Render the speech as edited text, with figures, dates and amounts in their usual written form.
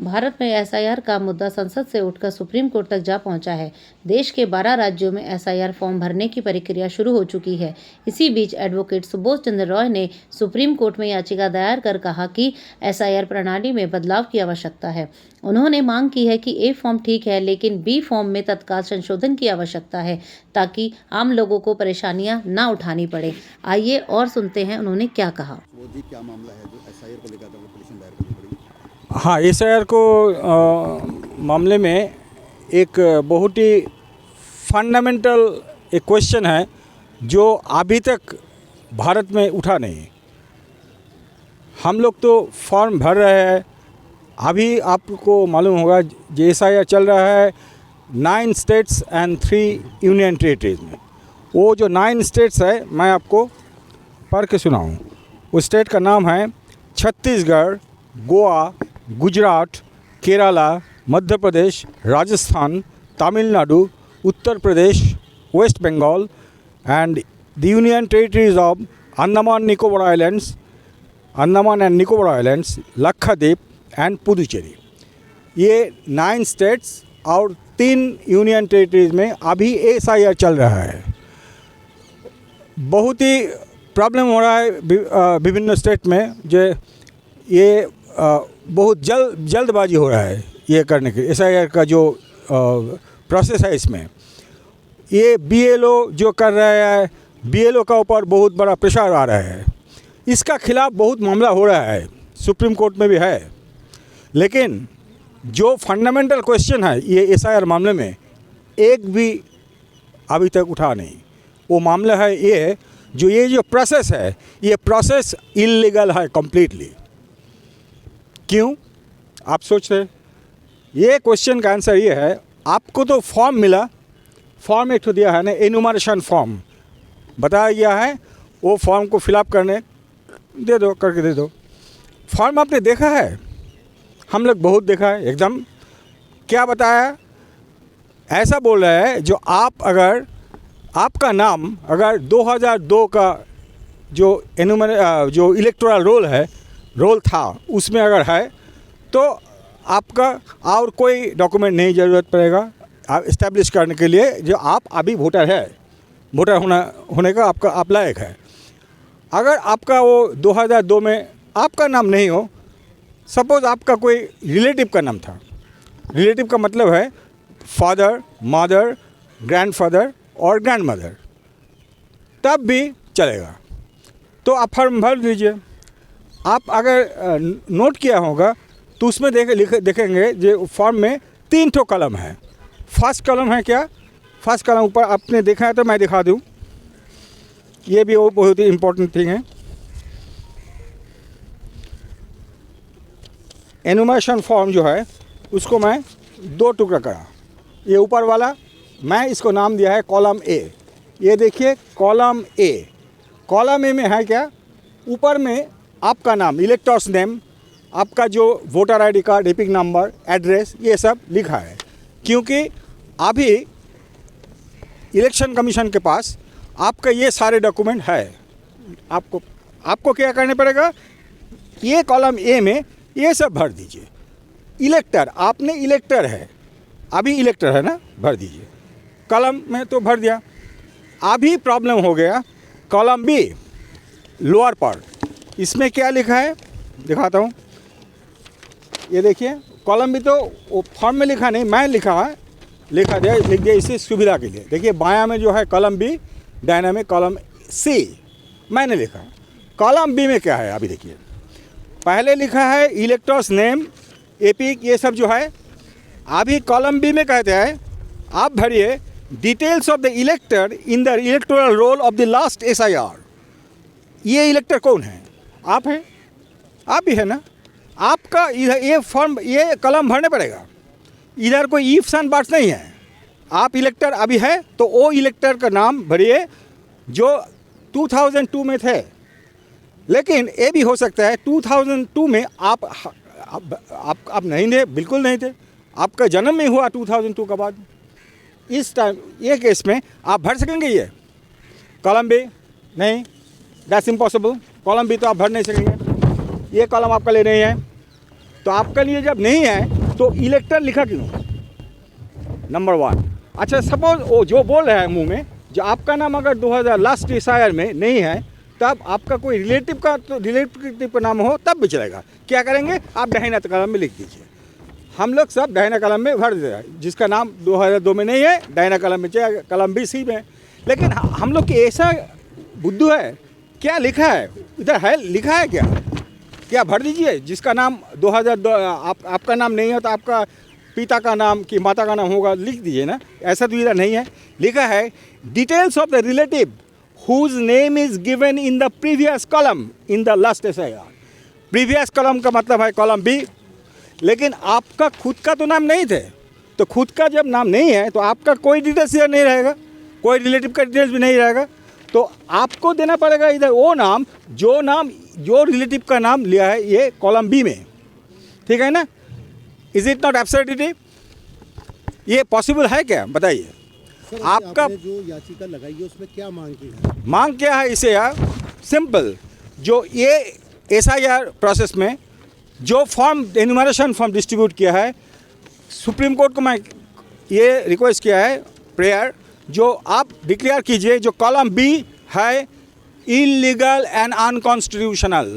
भारत में एसआईआर का मुद्दा संसद से उठकर सुप्रीम कोर्ट तक जा पहुंचा है। देश के 12 राज्यों में एसआईआर फॉर्म भरने की प्रक्रिया शुरू हो चुकी है। इसी बीच एडवोकेट सुबोध चंद्र रॉय ने सुप्रीम कोर्ट में याचिका दायर कर कहा कि एसआईआर प्रणाली में बदलाव की आवश्यकता है। उन्होंने मांग की है कि ए फॉर्म ठीक है, लेकिन बी फॉर्म में तत्काल संशोधन की आवश्यकता है ताकि आम लोगों को परेशानियां न उठानी पड़े। आइए और सुनते हैं उन्होंने क्या कहा। मोदी, क्या मामला है जो एसआईआर को लेकर पिटीशन दायर करनी पड़ी? हाँ, एसआईआर को मामले में एक बहुत ही फंडामेंटल एक क्वेश्चन है जो अभी तक भारत में उठा नहीं। हम लोग तो फॉर्म भर रहे हैं। अभी आपको मालूम होगा जो एसआईआर चल रहा है 9 स्टेट्स एंड 3 यूनियन टेरिटरीज में। वो जो 9 स्टेट्स है मैं आपको पढ़ के सुनाऊँ। उस स्टेट का नाम है Chhattisgarh, Goa, Gujarat, Kerala, Madhya Pradesh, Rajasthan, Tamil Nadu, Uttar Pradesh, West Bengal and the union territories of Andaman and Nicobar islands, Lakshadweep and Puducherry. ये 9 स्टेट्स और 3 यूनियन टेरिटरीज में अभी एसआईआर चल रहा है। बहुत ही प्रॉब्लम हो रहा है विभिन्न स्टेट में। जो ये बहुत जल्दबाजी हो रहा है ये करने के। एसआईआर का जो प्रोसेस है इसमें ये बीएलओ जो कर रहा है, बीएलओ का ऊपर बहुत बड़ा प्रेशर आ रहा है। इसका खिलाफ बहुत मामला हो रहा है, सुप्रीम कोर्ट में भी है। लेकिन जो फंडामेंटल क्वेश्चन है ये एसआईआर मामले में एक भी अभी तक उठा नहीं। वो मामला है ये जो प्रोसेस है, ये प्रोसेस इल्लीगल है कम्प्लीटली। क्यों आप सोच रहे? ये क्वेश्चन का आंसर ये है, आपको तो फॉर्म मिला, फॉर्म एक तो दिया है ना, एनुमरेशन फॉर्म बताया गया है। वो फॉर्म को फिलअप करके दे दो। फॉर्म आपने देखा है? हम लोग बहुत देखा है एकदम। क्या बताया? ऐसा बोल रहा है जो अगर आपका नाम अगर 2002 का जो इलेक्टोरल रोल था उसमें अगर है तो आपका और कोई डॉक्यूमेंट नहीं ज़रूरत पड़ेगा इस्टेब्लिश करने के लिए जो आप अभी वोटर होने का आप लायक है। अगर आपका वो 2002 में आपका नाम नहीं हो, सपोज़ आपका कोई रिलेटिव का नाम था। रिलेटिव का मतलब है फादर, मदर, ग्रैंडफादर और ग्रैंडमदर, तब भी चलेगा। तो आप फॉर्म भर दीजिए। आप अगर नोट किया होगा तो उसमें देखेंगे जो फॉर्म में 3 ठो कलम है। फर्स्ट कलम है क्या? फर्स्ट कलम ऊपर आपने देखा है तो मैं दिखा दूँ। ये भी बहुत ही इम्पोर्टेंट थिंग है। एनुमरेशन फॉर्म जो है उसको मैं 2 टुकड़ा करा। ये ऊपर वाला मैं इसको नाम दिया है कॉलम ए। ये देखिए कॉलम ए। कॉलम ए में है क्या? ऊपर में आपका नाम, इलेक्टर्स नेम, आपका जो voter ID card, epic number, address, ये सब लिखा है। क्योंकि अभी इलेक्शन कमीशन के पास आपका ये सारे डॉक्यूमेंट है। आपको क्या करना पड़ेगा? ये कॉलम ए में ये सब भर दीजिए। इलेक्टर, आपने इलेक्टर है, अभी इलेक्टर है ना, भर दीजिए। कॉलम में तो भर दिया। अभी प्रॉब्लम हो गया कॉलम बी, लोअर पार्ट। इसमें क्या लिखा है दिखाता हूँ। ये देखिए कॉलम बी तो वो फॉर्म में लिखा नहीं, मैं लिख दिया इसे सुविधा के लिए। देखिए बायां में जो है कॉलम बी, दाहिना में कॉलम सी मैंने लिखा। कॉलम बी में क्या है अभी देखिए। पहले लिखा है इलेक्टर्स नेम, एपिक, ये सब जो है। अभी कॉलम बी में कहते हैं आप भरिए details of the इलेक्टर in the electoral roll of the last SIR. ये इलेक्टर कौन है? आप हैं, आप ही है ना। आपका इधर ये फॉर्म, ये कॉलम भरने पड़ेगा। इधर कोई इफ्स एंड बट्स नहीं है। आप इलेक्टर अभी है तो वो इलेक्टर का नाम भरिए जो 2002 में थे। लेकिन ये भी हो सकता है 2002 में आप नहीं थे, बिल्कुल नहीं थे, आपका जन्म में हुआ 2002 के बाद। इस टाइम ये केस में आप भर सकेंगे ये कॉलम बी? नहीं, दैट्स इम्पॉसिबल। कॉलम बी तो आप भर नहीं सकेंगे। ये कॉलम आपका ले नहीं है। तो आपका लिए जब नहीं है तो इलेक्टर लिखा क्यों? नंबर 1। अच्छा, सपोज वो जो बोल रहा है मुंह में, जो आपका नाम अगर 2000 लास्ट एसआईआर में नहीं है, तब आपका कोई रिलेटिव का नाम हो तब भी चलेगा। क्या करेंगे? आप दाहिना कलम में लिख दीजिए। हम लोग सब दाहिना कलम में भर दे रहे हैं। जिसका नाम 2002 में नहीं है, दाहिना कलम में चाहे कलम भी सी में। लेकिन हम लोग की ऐसा बुद्धू है, क्या लिखा है इधर? है लिखा है क्या भर दीजिए। जिसका नाम 2002 आपका नाम नहीं है तो आपका पिता का नाम कि माता का नाम होगा, लिख दीजिए ना। ऐसा तो इधर नहीं है। लिखा है details of the relative whose name is given in the previous column in the last SIR. Previous column का मतलब है कॉलम बी। लेकिन आपका खुद का तो नाम नहीं थे, तो खुद का जब नाम नहीं है तो आपका कोई डिटेल्स इधर नहीं रहेगा, कोई रिलेटिव का डिटेल्स भी नहीं रहेगा। तो आपको देना पड़ेगा इधर वो नाम जो रिलेटिव का नाम लिया है ये कॉलम बी में। ठीक है ना? Is it not absurdity? ये पॉसिबल है क्या? बताइए। सर, आपका आपने जो याचिका लगाई है उसमें क्या मांग की है? मांग क्या है इसे यार? सिंपल, जो ये एसआईआर प्रोसेस में जो फॉर्म एनुमरेशन फॉर्म डिस्ट्रीब्यूट किया है, सुप्रीम कोर्ट को मैं ये रिक्वेस्ट किया है, प्रेयर, जो आप डिक्लेयर कीजिए जो कॉलम बी है इलीगल एंड अनकॉन्स्टिट्यूशनल।